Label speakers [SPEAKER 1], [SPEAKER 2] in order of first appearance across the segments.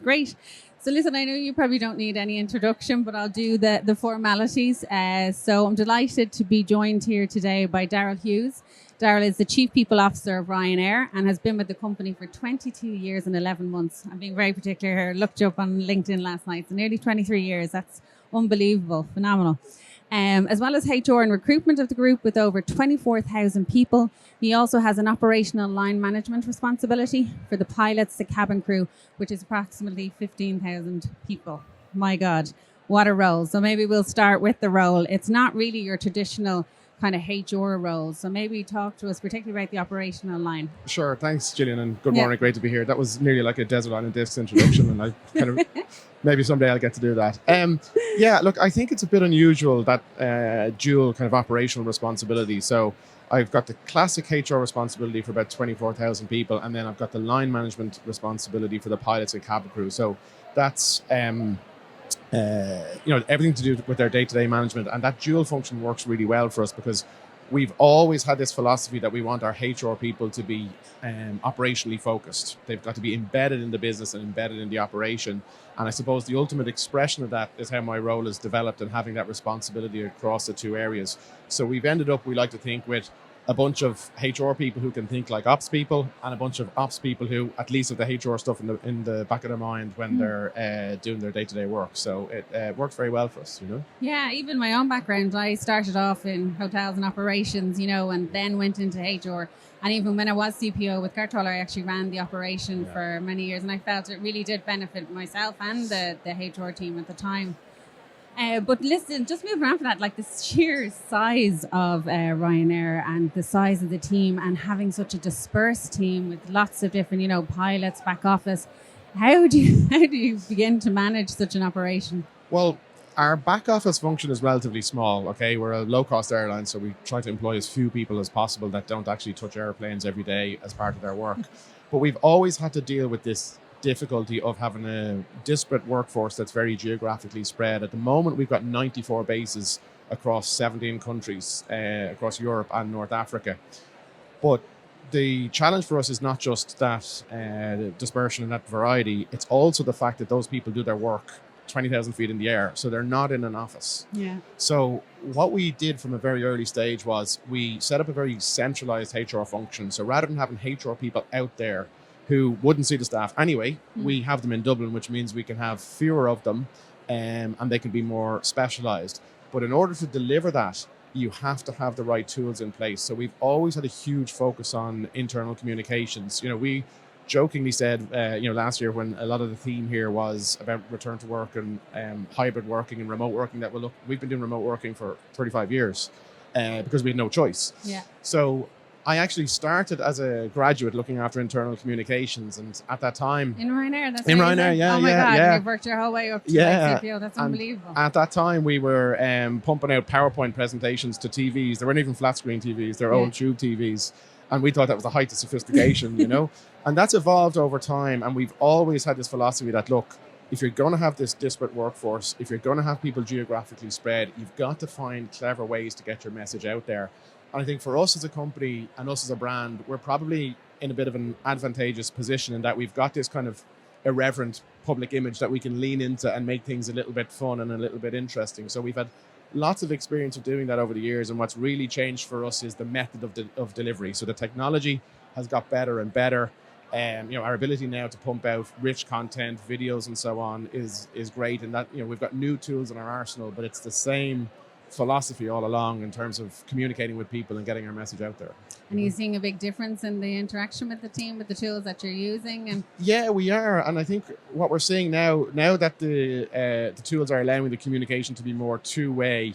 [SPEAKER 1] Great. So listen, I know you probably don't need any introduction, but I'll do the formalities. So I'm delighted to be joined here today by Darell Hughes. Darell is the Chief People Officer of Ryanair and has been with the company for 22 years and 11 months. I'm being very particular here. Looked you up on LinkedIn last night. So nearly 23 years. That's unbelievable. Phenomenal. As well as HR and recruitment of the group with over 24,000 people. He also has an operational line management responsibility for the pilots, the cabin crew, which is approximately 15,000 people. My God, what a role. So maybe we'll start with the role. It's not really your traditional kind of HR role. So maybe talk to us particularly about the operational line.
[SPEAKER 2] Sure. Thanks, Gillian, and good morning. Great to be here. That was nearly like a Desert Island Discs introduction, and I kind of maybe someday I'll get to do that. Yeah, look, I think it's a bit unusual that dual kind of operational responsibility. So I've got the classic HR responsibility for about 24,000 people, and then I've got the line management responsibility for the pilots and cabin crew. So that's everything to do with their day-to-day management, and that dual function works really well for us because we've always had this philosophy that we want our HR people to be operationally focused. They've got to be embedded in the business and embedded in the operation. And I suppose the ultimate expression of that is how my role is developed and having that responsibility across the two areas. So we've ended up, we like to think, with a bunch of HR people who can think like ops people and a bunch of ops people who at least have the HR stuff in the back of their mind when they're doing their day-to-day work. So it worked very well for us, you know?
[SPEAKER 1] Yeah, even my own background, I started off in hotels and operations, and then went into HR. And even when I was CPO with CHRO, I actually ran the operation for many years. And I felt it really did benefit myself and the HR team at the time. But listen, just moving on from that, like the sheer size of Ryanair and the size of the team and having such a dispersed team with lots of different, pilots, back office. How do you begin to manage such an operation?
[SPEAKER 2] Well, our back office function is relatively small, okay? We're a low-cost airline, so we try to employ as few people as possible that don't actually touch airplanes every day as part of their work. But we've always had to deal with this difficulty of having a disparate workforce that's very geographically spread. At the moment, we've got 94 bases across 17 countries, across Europe and North Africa. But the challenge for us is not just that dispersion and that variety, it's also the fact that those people do their work 20,000 feet in the air, so they're not in an office.
[SPEAKER 1] Yeah.
[SPEAKER 2] So what we did from a very early stage was we set up a very centralized HR function. So rather than having HR people out there who wouldn't see the staff anyway, we have them in Dublin, which means we can have fewer of them and they can be more specialized. But in order to deliver that, you have to have the right tools in place. So we've always had a huge focus on internal communications. We jokingly said, last year when a lot of the theme here was about return to work and hybrid working and remote working, that we've been doing remote working for 35 years because we had no choice.
[SPEAKER 1] Yeah.
[SPEAKER 2] So I actually started as a graduate looking after internal communications, and at that time
[SPEAKER 1] in Ryanair, that's
[SPEAKER 2] in
[SPEAKER 1] amazing.
[SPEAKER 2] Ryanair,
[SPEAKER 1] Oh my God,
[SPEAKER 2] yeah.
[SPEAKER 1] you've worked your whole way up to CPO. That's unbelievable.
[SPEAKER 2] At that time, we were pumping out PowerPoint presentations to TVs. There weren't even flat screen TVs; they're old tube TVs, and we thought that was the height of sophistication, And that's evolved over time, and we've always had this philosophy that look, if you're going to have this disparate workforce, if you're going to have people geographically spread, you've got to find clever ways to get your message out there. And I think for us as a company and us as a brand, we're probably in a bit of an advantageous position in that we've got this kind of irreverent public image that we can lean into and make things a little bit fun and a little bit interesting. So we've had lots of experience of doing that over the years. And what's really changed for us is the method of delivery. So the technology has got better and better. Our ability now to pump out rich content, videos and so on is great. And that, we've got new tools in our arsenal, but it's the same philosophy all along in terms of communicating with people and getting our message out there.
[SPEAKER 1] And are you seeing a big difference in the interaction with the team, with the tools that you're using? And
[SPEAKER 2] yeah, we are. And I think what we're seeing now that the tools are allowing the communication to be more two-way,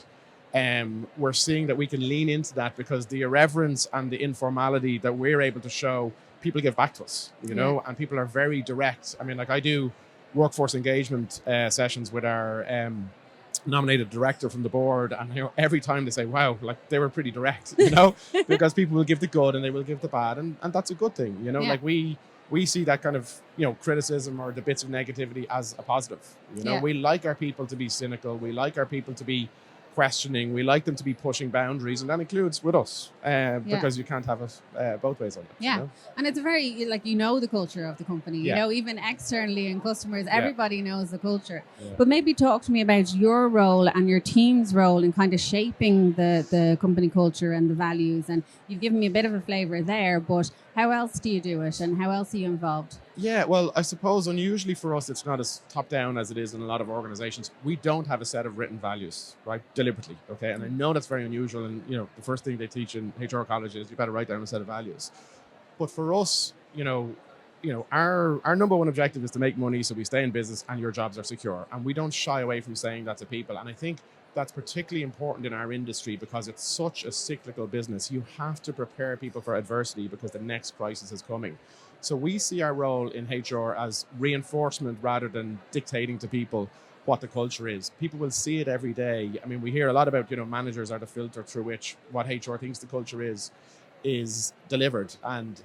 [SPEAKER 2] we're seeing that we can lean into that because the irreverence and the informality that we're able to show, people give back to us, and people are very direct. I mean, like I do workforce engagement sessions with our nominated director from the board, and every time they say, wow, like they were pretty direct, because people will give the good and they will give the bad, and that's a good thing, like we see that kind of criticism or the bits of negativity as a positive. We like our people to be cynical, we like our people to be questioning. We like them to be pushing boundaries, and that includes with us, because you can't have it both ways on it.
[SPEAKER 1] Yeah,
[SPEAKER 2] you know?
[SPEAKER 1] And it's a very, the culture of the company. You know, even externally and customers, everybody knows the culture. Yeah. But maybe talk to me about your role and your team's role in kind of shaping the company culture and the values. And you've given me a bit of a flavour there, but how else do you do it, and how else are you involved?
[SPEAKER 2] Yeah, well, I suppose unusually for us, it's not as top down as it is in a lot of organizations. We don't have a set of written values, right? Deliberately, okay? And I know that's very unusual. And, the first thing they teach in HR college is you better write down a set of values. But for us, our number one objective is to make money so we stay in business and your jobs are secure. And we don't shy away from saying that to people. And I think that's particularly important in our industry because it's such a cyclical business. You have to prepare people for adversity because the next crisis is coming. So we see our role in HR as reinforcement rather than dictating to people what the culture is. People will see it every day. I mean, we hear a lot about, managers are the filter through which what HR thinks the culture is delivered. And,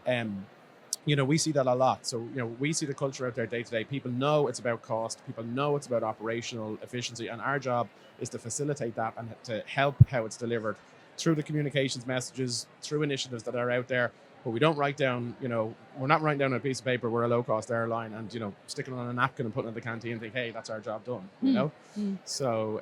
[SPEAKER 2] we see that a lot. So, we see the culture out there day to day. People know it's about cost. People know it's about operational efficiency. And our job is to facilitate that and to help how it's delivered through the communications messages, through initiatives that are out there. But we don't write down, we're not writing down on a piece of paper, we're a low-cost airline and, sticking it on a napkin and putting it in the canteen and think, hey, that's our job done, you know? So,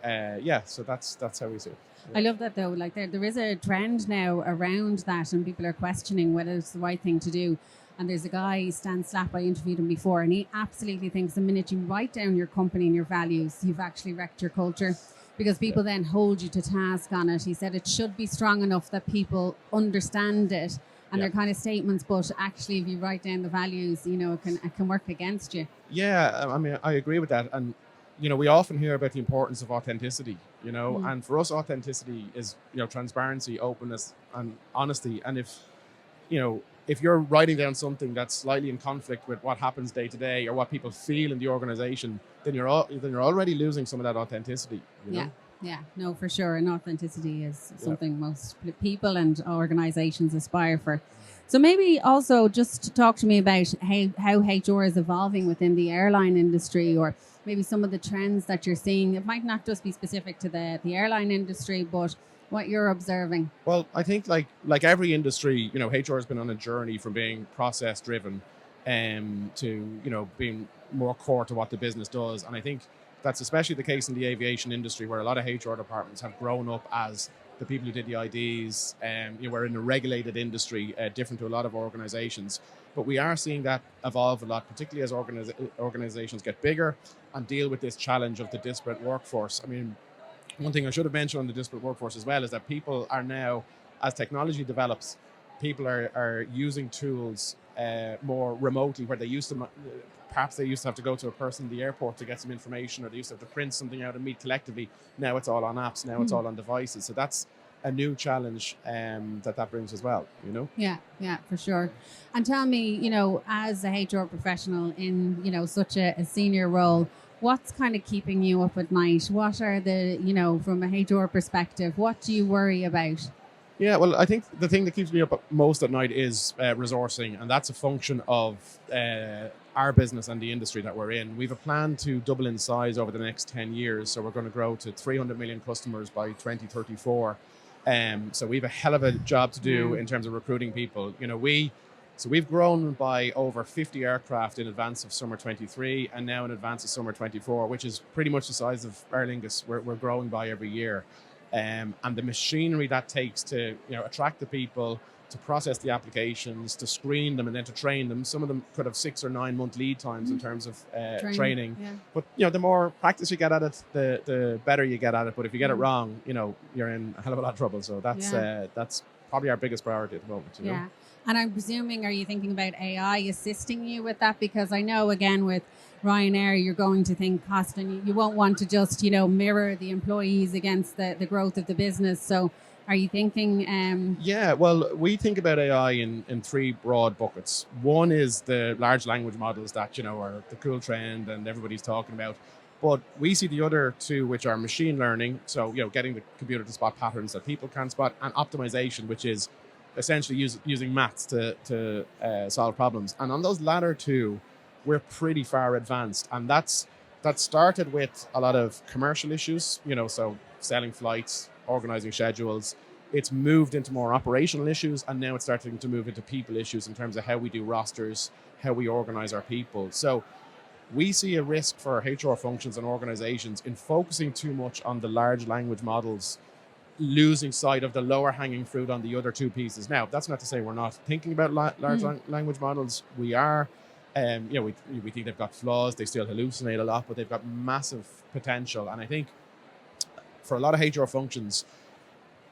[SPEAKER 2] so that's how we see it. Yeah.
[SPEAKER 1] I love that though. Like there is a trend now around that and people are questioning whether it's the right thing to do. And there's a guy, Stan Slap, I interviewed him before, and he absolutely thinks the minute you write down your company and your values, you've actually wrecked your culture. Because people then hold you to task on it. He said it should be strong enough that people understand it and they're kind of statements, but actually if you write down the values, it can work against you.
[SPEAKER 2] Yeah, I mean, I agree with that. And, we often hear about the importance of authenticity, and for us, authenticity is, transparency, openness and honesty. And if you're writing down something that's slightly in conflict with what happens day to day or what people feel in the organization, then you're already losing some of that authenticity.
[SPEAKER 1] Yeah, no, for sure. And authenticity is something most people and organizations aspire for. So maybe also just talk to me about how HR is evolving within the airline industry, or maybe some of the trends that you're seeing. It might not just be specific to the airline industry, but what you're observing.
[SPEAKER 2] Well, I think like every industry, HR has been on a journey from being process driven to, being more core to what the business does. And I think that's especially the case in the aviation industry, where a lot of HR departments have grown up as the people who did the IDs. We're in a regulated industry, different to a lot of organizations. But we are seeing that evolve a lot, particularly as organizations get bigger and deal with this challenge of the disparate workforce. I mean, one thing I should have mentioned on the disparate workforce as well is that people are now, as technology develops, people are using tools more remotely, where they used to, perhaps they used to have to go to a person in the airport to get some information, or they used to have to print something out and meet collectively. Now it's all on apps, now it's all on devices. So that's a new challenge that brings as well, Yeah,
[SPEAKER 1] for sure. And tell me, as a HR professional in, such a senior role, what's kind of keeping you up at night? What are the, from a HR perspective, what do you worry about?
[SPEAKER 2] Yeah, well, I think the thing that keeps me up most at night is resourcing, and that's a function of our business and the industry that we're in. We've a plan to double in size over the next 10 years, so we're going to grow to 300 million customers by 2034. So we have a hell of a job to do in terms of recruiting people. We've grown by over 50 aircraft in advance of summer 23 and now in advance of summer 24, which is pretty much the size of our Lingus. We're growing by every year. And the machinery that takes to attract the people, to process the applications, to screen them and then to train them. Some of them could have 6 or 9 month lead times in terms of training. Yeah. But the more practice you get at it, the better you get at it. But if you get it wrong, you're in a hell of a lot of trouble. So that's probably our biggest priority at the moment.
[SPEAKER 1] Yeah. And I'm presuming, are you thinking about AI assisting you with that? Because I know, again, with Ryanair, you're going to think cost, and you won't want to just, mirror the employees against the growth of the business. So are you thinking?
[SPEAKER 2] Yeah, well, we think about AI in 3 broad buckets. One is the large language models that, are the cool trend and everybody's talking about. But we see the other 2, which are machine learning. So, getting the computer to spot patterns that people can't spot, and optimization, which is essentially using maths to solve problems. And on those latter 2, we're pretty far advanced. And that started with a lot of commercial issues, so selling flights, organizing schedules. It's moved into more operational issues, and now it's starting to move into people issues in terms of how we do rosters, how we organize our people. So we see a risk for HR functions and organizations in focusing too much on the large language models, losing sight of the lower hanging fruit on the other two pieces. Now, that's not to say we're not thinking about large language models. We are. We think they've got flaws. They still hallucinate a lot, but they've got massive potential. And I think for a lot of HR functions,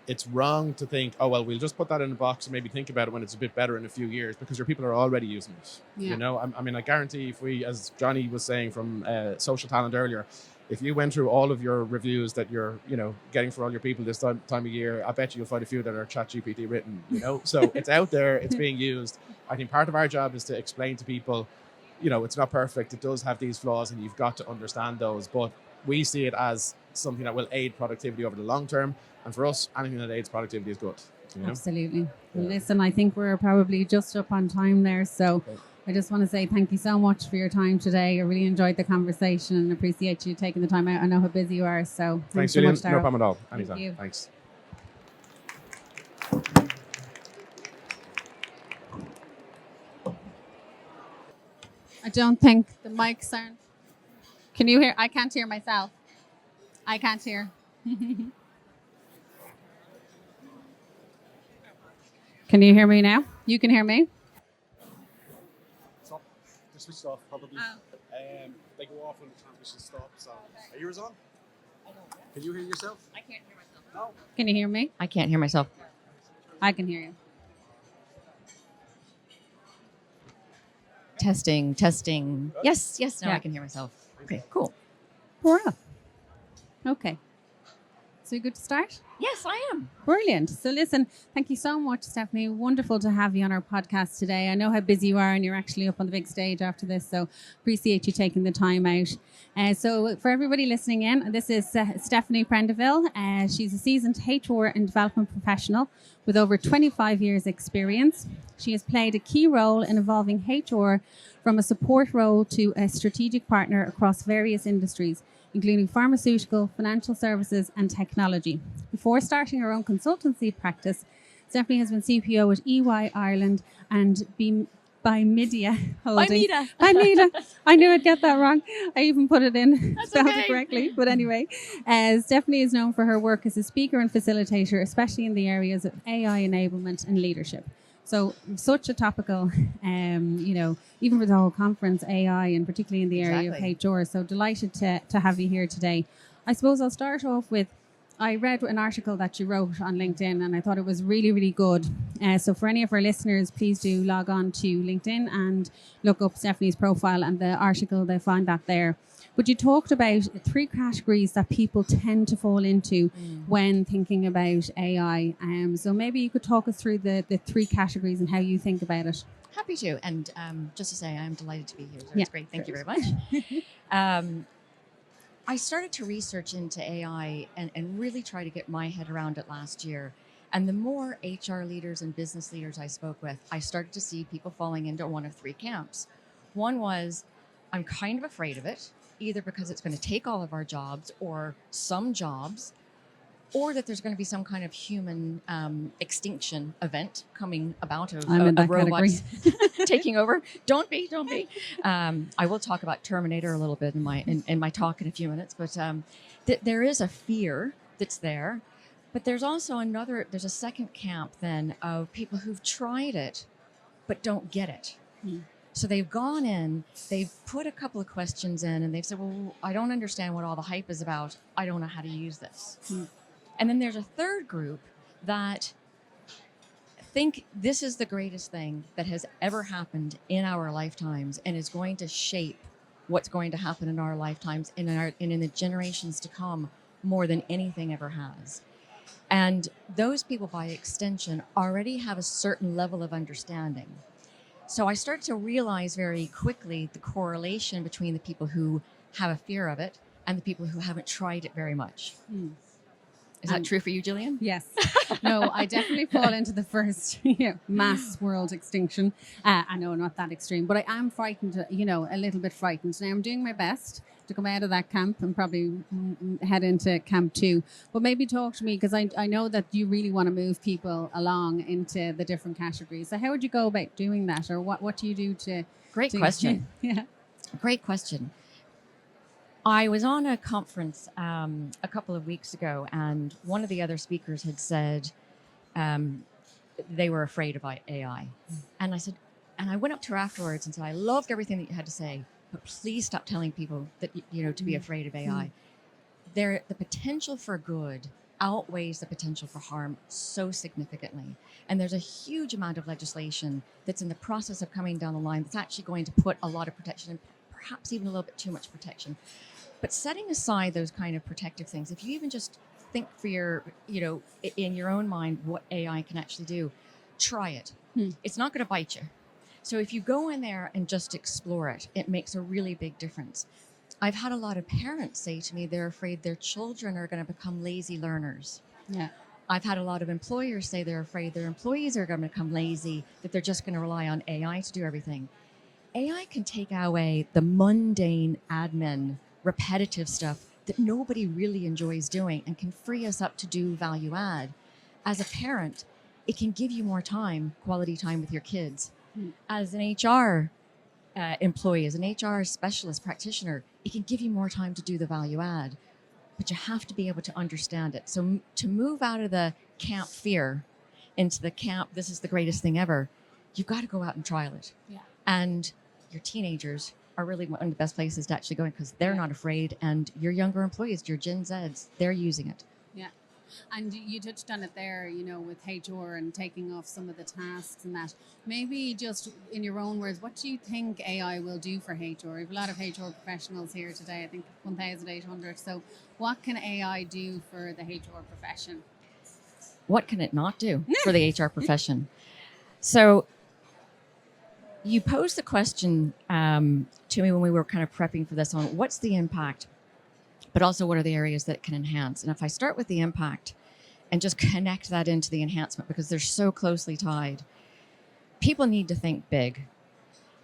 [SPEAKER 2] it's wrong to think, oh, well, we'll just put that in a box and maybe think about it when it's a bit better in a few years, because your people are already using it. Yeah. You know, I mean, I guarantee if we, as Johnny was saying from Social Talent earlier, if you went through all of your reviews that you're, getting for all your people this time of year, I bet you'll find a few that are ChatGPT written, So it's out there, it's being used. I think part of our job is to explain to people, it's not perfect. It does have these flaws and you've got to understand those. But we see it as something that will aid productivity over the long term. And for us, anything that aids productivity is good.
[SPEAKER 1] Absolutely. Well, listen, I think we're probably just up on time there. So okay. I just want to say thank you so much for your time today. I really enjoyed the conversation and appreciate you taking the time out. I know how busy you are. So
[SPEAKER 2] thanks
[SPEAKER 1] so
[SPEAKER 2] Julian.
[SPEAKER 1] much, Darell.
[SPEAKER 2] No problem at all. Anytime. Thanks.
[SPEAKER 1] I don't think the mics aren't. Can you hear? I can't hear myself. I can't hear. Can you hear me now? You can hear me?
[SPEAKER 3] Stop. They're switched off, probably. They go off when the transmission stops. So. Are yours on? Can you hear yourself?
[SPEAKER 1] I can't hear myself. No. Can you hear me?
[SPEAKER 4] I can't hear myself.
[SPEAKER 1] I can hear you.
[SPEAKER 4] Testing. Yes. Now I can hear myself. Okay, cool.
[SPEAKER 1] We're up. Okay. So you good to start?
[SPEAKER 4] Yes, I am.
[SPEAKER 1] Brilliant. So listen, thank you so much, Stephanie. Wonderful to have you on our podcast today. I know how busy you are and you're actually up on the big stage after this, so appreciate you taking the time out. So for everybody listening in, this is Stephanie Prendeville. She's a seasoned HR and development professional with over 25 years experience. She has played a key role in evolving HR from a support role to a strategic partner across various industries, including pharmaceutical, financial services, and technology. Before starting her own consultancy practice, Stephanie has been CPO at EY Ireland and by Media Holdings. By Media. I knew I'd get that wrong. I even put it in, spelled it correctly. But anyway, Stephanie is known for her work as a speaker and facilitator, especially in the areas of AI enablement and leadership. So such a topical, even for the whole conference, AI, and particularly in the area of HR. So delighted to have you here today. I suppose I'll start off with, I read an article that you wrote on LinkedIn and I thought it was really, really good. So for any of our listeners, please do log on to LinkedIn and look up Stephanie's profile and the article, they'll find that there. But you talked about 3 categories that people tend to fall into when thinking about AI. So maybe you could talk us through the 3 categories and how you think about it.
[SPEAKER 4] Happy to. And just to say, I'm delighted to be here. So it's great. Thank you very much. I started to research into AI and really try to get my head around it last year. And the more HR leaders and business leaders I spoke with, I started to see people falling into one of 3 camps. One was, I'm kind of afraid of it, either because it's going to take all of our jobs or some jobs, or that there's going to be some kind of human extinction event coming about of robots taking over. Don't be. I will talk about Terminator a little bit in my talk in a few minutes, but there is a fear that's there. But there's also there's a second camp then of people who've tried it, but don't get it. So they've gone in, they've put a couple of questions in, and they've said, well, I don't understand what all the hype is about. I don't know how to use this. And then there's a third group that think this is the greatest thing that has ever happened in our lifetimes and is going to shape what's going to happen in our lifetimes and in the generations to come more than anything ever has. And those people, by extension, already have a certain level of understanding. So I started to realize very quickly the correlation between the people who have a fear of it and the people who haven't tried it very much. Is that true for you, Gillian?
[SPEAKER 1] Yes. No, I definitely fall into the first mass world extinction. I know, not that extreme, but I am frightened, a little bit frightened. Now, I'm doing my best to come out of that camp and probably head into camp 2. But maybe talk to me, because I know that you really want to move people along into the different categories. So how would you go about doing that? Or what do you do to...
[SPEAKER 4] Great question.
[SPEAKER 1] Yeah.
[SPEAKER 4] Great question. I was on a conference a couple of weeks ago, and one of the other speakers had said they were afraid about AI. And I said, and I went up to her afterwards and said, I loved everything that you had to say, but please stop telling people that, to be afraid of AI. The potential for good outweighs the potential for harm so significantly. And there's a huge amount of legislation that's in the process of coming down the line that's actually going to put a lot of protection, and perhaps even a little bit too much protection. But setting aside those kind of protective things, if you even just think for your, in your own mind what AI can actually do, try it. It's not going to bite you. So if you go in there and just explore it, it makes a really big difference. I've had a lot of parents say to me they're afraid their children are going to become lazy learners.
[SPEAKER 1] Yeah.
[SPEAKER 4] I've had a lot of employers say they're afraid their employees are going to become lazy, that they're just going to rely on AI to do everything. AI can take away the mundane admin, repetitive stuff that nobody really enjoys doing and can free us up to do value add. As a parent, it can give you more time, quality time with your kids. As an HR employee, as an HR specialist practitioner, it can give you more time to do the value add. But you have to be able to understand it. So to move out of the camp fear into the camp, this is the greatest thing ever, you've got to go out and trial it. Yeah. And your teenagers are really one of the best places to actually go in, because they're not afraid, and your younger employees, your Gen Zs, they're using it.
[SPEAKER 1] Yeah. And you touched on it there, with HR and taking off some of the tasks and that. Maybe just in your own words, what do you think AI will do for HR? We have a lot of HR professionals here today, I think 1,800. So what can AI do for the HR profession?
[SPEAKER 4] What can it not do for the HR profession? So you posed the question to me when we were kind of prepping for this on what's the impact, but also what are the areas that can enhance. And if I start with the impact and just connect that into the enhancement, because they're so closely tied, people need to think big.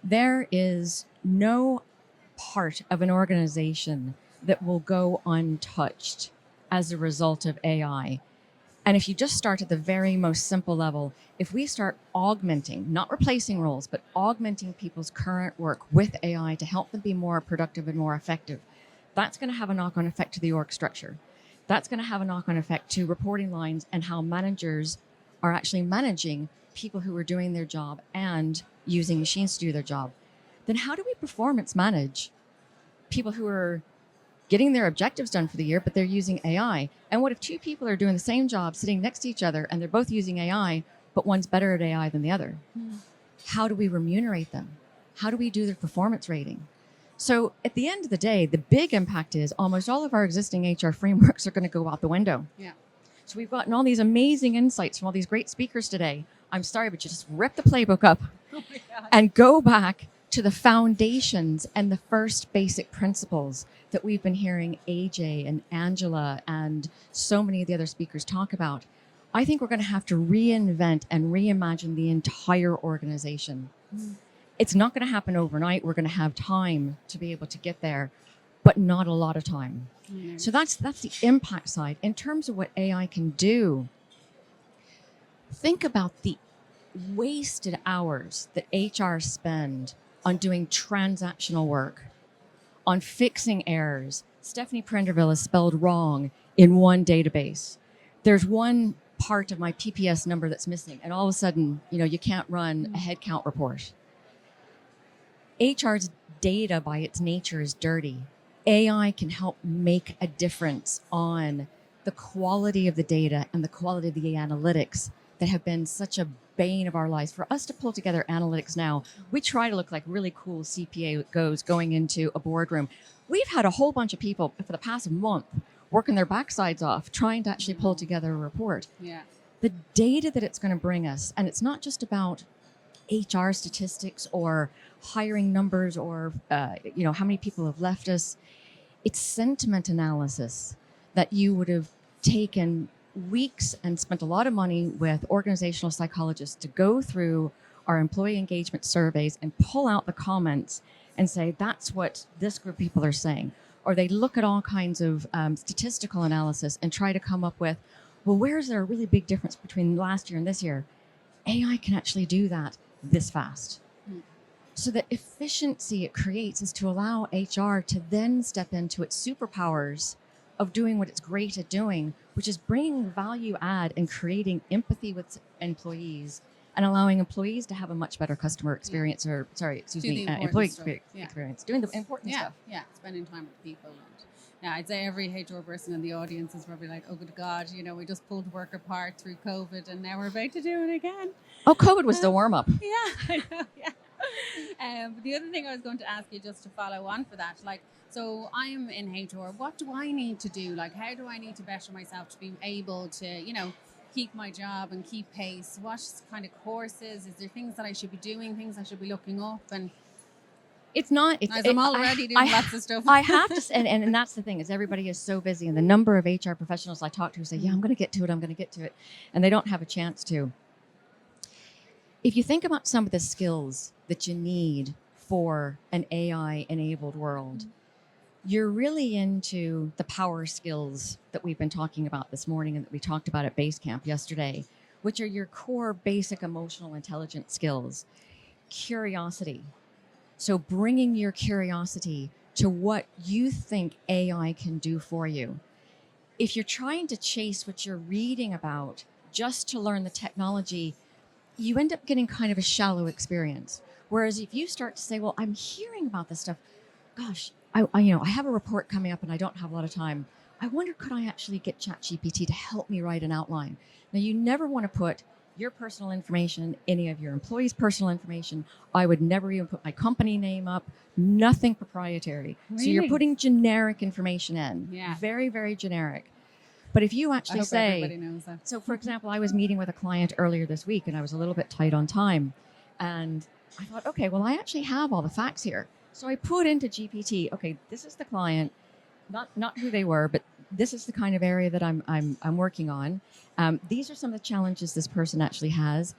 [SPEAKER 4] There is no part of an organization that will go untouched as a result of AI. And if you just start at the very most simple level, if we start augmenting, not replacing roles, but augmenting people's current work with AI to help them be more productive and more effective, that's going to have a knock-on effect to the org structure. That's going to have a knock-on effect to reporting lines and how managers are actually managing people who are doing their job and using machines to do their job. Then how do we performance manage people who are getting their objectives done for the year, but they're using AI? And what if two people are doing the same job sitting next to each other and they're both using AI, but one's better at AI than the other? How do we remunerate them? How do we do their performance rating? So at the end of the day, the big impact is almost all of our existing HR frameworks are going to go out the window.
[SPEAKER 1] Yeah.
[SPEAKER 4] So we've gotten all these amazing insights from all these great speakers today. I'm sorry, but you just rip the playbook up and go back to the foundations and the first basic principles that we've been hearing AJ and Angela and so many of the other speakers talk about. I think we're going to have to reinvent and reimagine the entire organization. It's not going to happen overnight. We're going to have time to be able to get there, but not a lot of time. So that's the impact side. In terms of what AI can do, think about the wasted hours that HR spend on doing transactional work, on fixing errors. Stephanie Prendeville is spelled wrong in one database. There's one part of my PPS number that's missing, and all of a sudden, you can't run a headcount report. HR's data by its nature is dirty. AI can help make a difference on the quality of the data and the quality of the analytics that have been such a bane of our lives. For us to pull together analytics now, we try to look like really cool CPA going into a boardroom. We've had a whole bunch of people for the past month working their backsides off, trying to actually pull together a report.
[SPEAKER 1] Yeah.
[SPEAKER 4] The data that it's going to bring us, and it's not just about HR statistics or hiring numbers or how many people have left us. It's sentiment analysis that you would have taken weeks and spent a lot of money with organizational psychologists to go through our employee engagement surveys and pull out the comments and say, that's what this group of people are saying. Or they look at all kinds of statistical analysis and try to come up with, well, where is there a really big difference between last year and this year? AI can actually do that this fast. So the efficiency it creates is to allow HR to then step into its superpowers of doing what it's great at doing, which is bringing value add and creating empathy with employees and allowing employees to have a much better customer experience, or employee experience, doing the important stuff.
[SPEAKER 1] Yeah, spending time with people. And yeah, I'd say every HR person in the audience is probably like, oh, good God, we just pulled work apart through COVID and now we're about to do it again.
[SPEAKER 4] Oh, COVID was the warm-up.
[SPEAKER 1] Yeah, I know, yeah. But the other thing I was going to ask you, just to follow on for that, so I'm in HR. What do I need to do? How do I need to better myself to be able to, keep my job and keep pace? What kind of courses? Is there things that I should be doing? Things I should be looking up? And
[SPEAKER 4] it's not.
[SPEAKER 1] I'm already doing lots of stuff.
[SPEAKER 4] I have to, and that's the thing, is everybody is so busy, and the number of HR professionals I talk to say, "Yeah, I'm going to get to it," and they don't have a chance to. If you think about some of the skills that you need for an AI-enabled world, you're really into the power skills that we've been talking about this morning and that we talked about at Base Camp yesterday, which are your core basic emotional intelligence skills. Curiosity. So bringing your curiosity to what you think AI can do for you. If you're trying to chase what you're reading about just to learn the technology, you end up getting kind of a shallow experience. Whereas if you start to say, well, I'm hearing about this stuff, gosh, I have a report coming up and I don't have a lot of time. I wonder, could I actually get ChatGPT to help me write an outline? Now, you never want to put your personal information, any of your employees' personal information. I would never even put my company name up, nothing proprietary. Really? So you're putting generic information in.
[SPEAKER 1] Yeah.
[SPEAKER 4] Very, very generic. But if you actually say,
[SPEAKER 1] everybody knows that.
[SPEAKER 4] So for example, I was meeting with a client earlier this week and I was a little bit tight on time. And I thought, okay, well, I actually have all the facts here. So I put into GPT, okay, this is the client, not who they were, but this is the kind of area that I'm working on. These are some of the challenges this person actually has.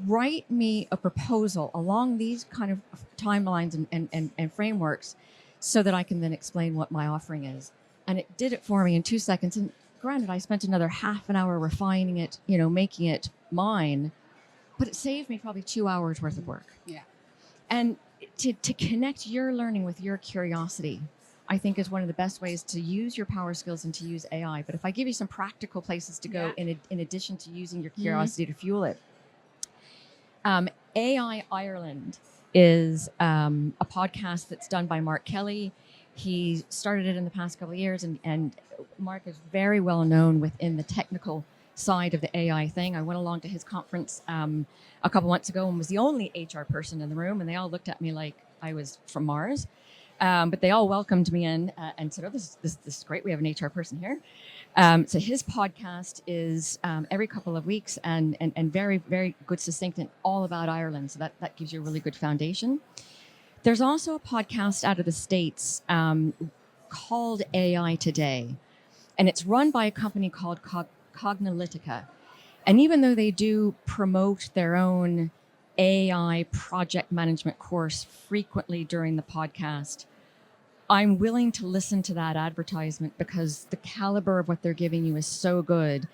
[SPEAKER 4] Write me a proposal along these kind of timelines and frameworks so that I can then explain what my offering is. And it did it for me in 2 seconds. And granted, I spent another half an hour refining it, making it mine, but it saved me probably 2 hours worth of work.
[SPEAKER 1] Yeah.
[SPEAKER 4] And to connect your learning with your curiosity, I think is one of the best ways to use your power skills and to use AI. But if I give you some practical places to go in addition to using your curiosity to fuel it, AI Ireland is a podcast that's done by Mark Kiely. He started it in the past couple of years, and Mark is very well known within the technical side of the AI thing. I went along to his conference a couple months ago and was the only HR person in the room, and they all looked at me like I was from Mars. But they all welcomed me in and said, oh, this is great. We have an HR person here. So his podcast is every couple of weeks and very, very good, succinct, and all about Ireland. So that gives you a really good foundation. There's also a podcast out of the States called AI Today. And it's run by a company called Cognilytica. And even though they do promote their own AI project management course frequently during the podcast, I'm willing to listen to that advertisement because the caliber of what they're giving you is so good.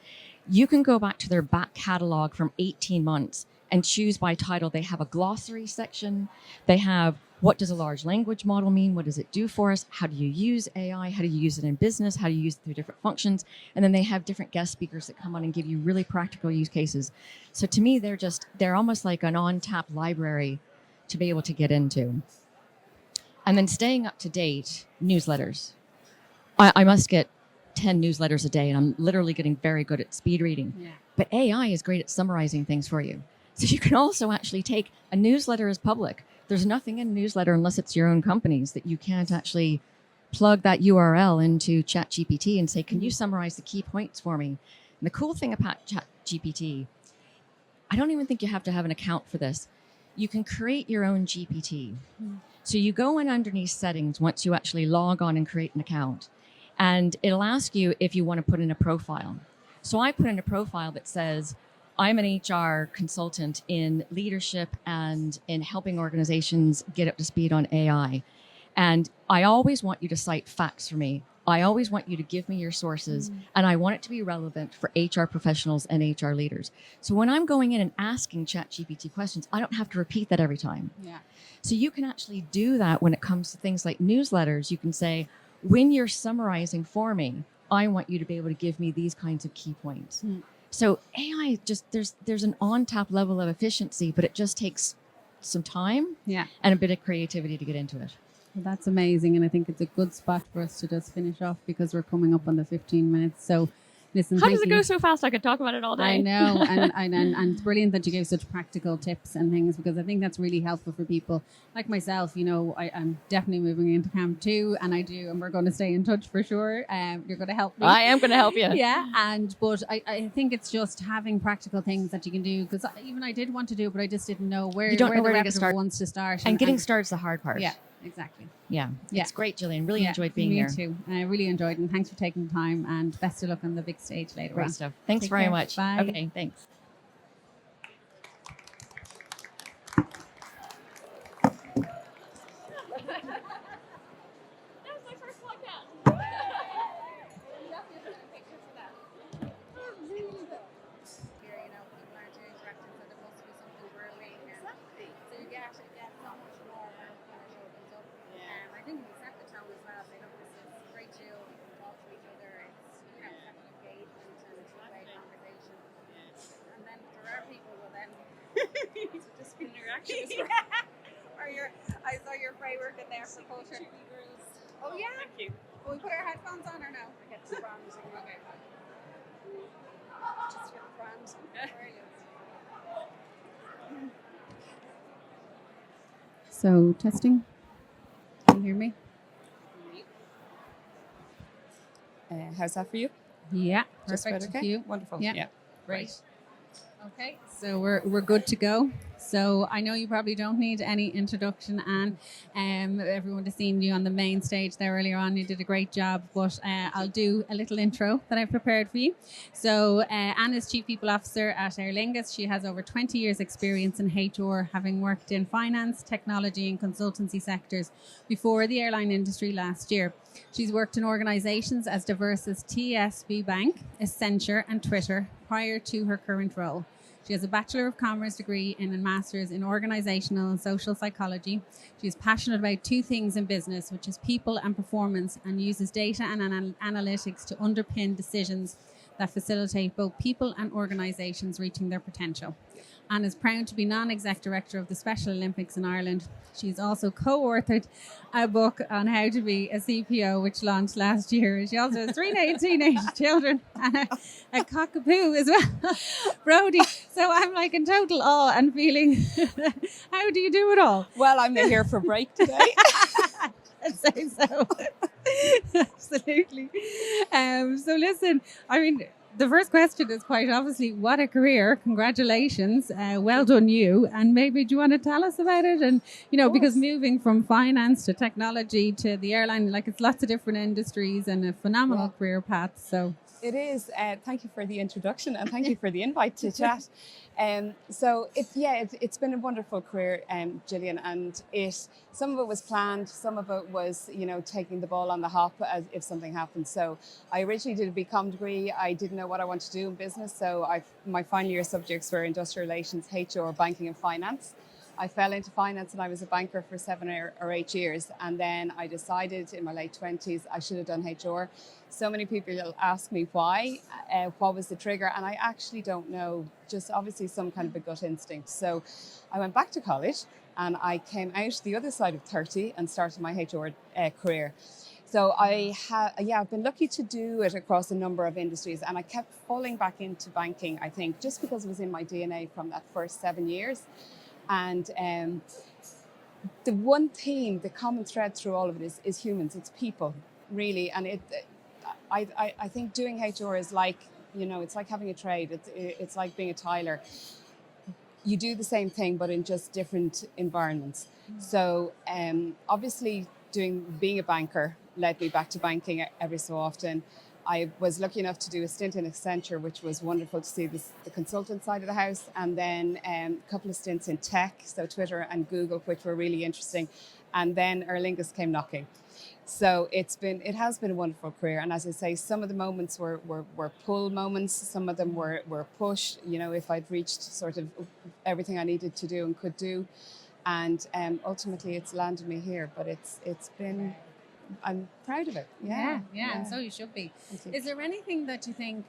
[SPEAKER 4] You can go back to their back catalog from 18 months and choose by title. They have a glossary section. They have, what does a large language model mean? What does it do for us? How do you use AI? How do you use it in business? How do you use it through different functions? And then they have different guest speakers that come on and give you really practical use cases. So to me, they're almost like an on-tap library to be able to get into. And then staying up to date, newsletters. I must get 10 newsletters a day, and I'm literally getting very good at speed reading. Yeah. But AI is great at summarizing things for you. So you can also actually take a newsletter as public. There's nothing in a newsletter unless it's your own company's that you can't actually plug that URL into ChatGPT and say, can you summarize the key points for me? And the cool thing about ChatGPT, I don't even think you have to have an account for this. You can create your own GPT. So you go in underneath settings once you actually log on and create an account. And it'll ask you if you want to put in a profile. So I put in a profile that says, I'm an HR consultant in leadership and in helping organizations get up to speed on AI. And I always want you to cite facts for me. I always want you to give me your sources, and I want it to be relevant for HR professionals and HR leaders. So when I'm going in and asking ChatGPT questions, I don't have to repeat that every time.
[SPEAKER 1] Yeah.
[SPEAKER 4] So you can actually do that when it comes to things like newsletters. You can say, when you're summarizing for me, I want you to be able to give me these kinds of key points. So AI just there's an on-tap level of efficiency, but it just takes some time and a bit of creativity to get into it.
[SPEAKER 1] Well, that's amazing, and I think it's a good spot for us to just finish off because we're coming up on the 15 minutes. So, listen,
[SPEAKER 4] how does it go so fast? I could talk about it all day.
[SPEAKER 1] I know, and it's brilliant that you gave such practical tips and things, because I think that's really helpful for people like myself. You know, I'm definitely moving into Camp 2, and we're going to stay in touch for sure. You're going to help me.
[SPEAKER 4] I am going to help you.
[SPEAKER 1] Yeah, but I think it's just having practical things that you can do, because even I did want to do it, but I just didn't know where the reputable ones to start.
[SPEAKER 4] And getting started's the hard part.
[SPEAKER 1] Yeah. Exactly.
[SPEAKER 4] Yeah. It's great, Gillian. Really enjoyed being here.
[SPEAKER 1] Me too. I really enjoyed it. And thanks for taking the time, and best of luck on the big stage later on.
[SPEAKER 4] Great stuff. Thanks very much.
[SPEAKER 1] Bye.
[SPEAKER 4] Okay, thanks.
[SPEAKER 1] I think we set the tone as well. Say, look, this is great too. We can talk to each other. It's having engagement and two-way conversation. And then there are people who then just be interaction. I saw your framework in there for culture. Oh yeah. Thank you. Will we put our headphones on or no? I get the brand. Okay. Just get the brand. So testing. Can you hear me?
[SPEAKER 5] How's that for you?
[SPEAKER 1] Yeah,
[SPEAKER 5] Just
[SPEAKER 1] perfect.
[SPEAKER 5] about okay?
[SPEAKER 1] You.
[SPEAKER 5] Wonderful.
[SPEAKER 1] Yeah. Great. Okay, so we're good to go. So I know you probably don't need any introduction, Anne. Everyone has seen you on the main stage there earlier on. You did a great job, but I'll do a little intro that I've prepared for you. So Anne is Chief People Officer at Aer Lingus. She has over 20 years experience in HR, having worked in finance, technology and consultancy sectors before the airline industry last year. She's worked in organisations as diverse as TSB Bank, Accenture and Twitter prior to her current role. She has a Bachelor of Commerce degree and a Master's in Organisational and Social Psychology. She is passionate about two things in business, which is people and performance, and uses data and analytics to underpin decisions that facilitate both people and organisations reaching their potential. Anne is proud to be non-exec director of the Special Olympics in Ireland. She's also co-authored a book on how to be a CPO, which launched last year. She also has 3 teenage children and a cockapoo as well, Brody. So I'm like in total awe and feeling, how do you do it all?
[SPEAKER 5] Well, I'm here for break today.
[SPEAKER 1] I'd say so. Absolutely. So listen, I mean, the first question is quite obviously, what a career. Congratulations. Well done you. And maybe do you want to tell us about it? And, you know, because moving from finance to technology to the airline, like it's lots of different industries and a phenomenal career path. So
[SPEAKER 5] it is. Thank you for the introduction and thank you for the invite to chat. It's been a wonderful career, Gillian, and some of it was planned, some of it was, taking the ball on the hop as if something happened. So I originally did a BCom degree. I didn't know what I wanted to do in business, so my final year subjects were industrial relations, HR, banking and finance. I fell into finance and I was a banker for 7 or 8 years. And then I decided in my late 20s, I should have done HR. So many people ask me why, what was the trigger? And I actually don't know, just obviously some kind of a gut instinct. So I went back to college and I came out the other side of 30 and started my HR career. So I've been lucky to do it across a number of industries, and I kept falling back into banking, I think, just because it was in my DNA from that first 7 years. And the one theme, the common thread through all of it is humans. It's people, really. And I think doing HR is like, it's like having a trade. It's like being a tiler. You do the same thing, but in just different environments. So obviously being a banker, led me back to banking every so often. I was lucky enough to do a stint in Accenture, which was wonderful to see the consultant side of the house, and then a couple of stints in tech, so Twitter and Google, which were really interesting. And then Lingus came knocking. So it has been a wonderful career. And as I say, some of the moments were pull moments, some of them were push, if I'd reached sort of everything I needed to do and could do. And ultimately it's landed me here, but it's been, I'm proud of it.
[SPEAKER 1] Yeah, and so you should be. Is there anything that you think,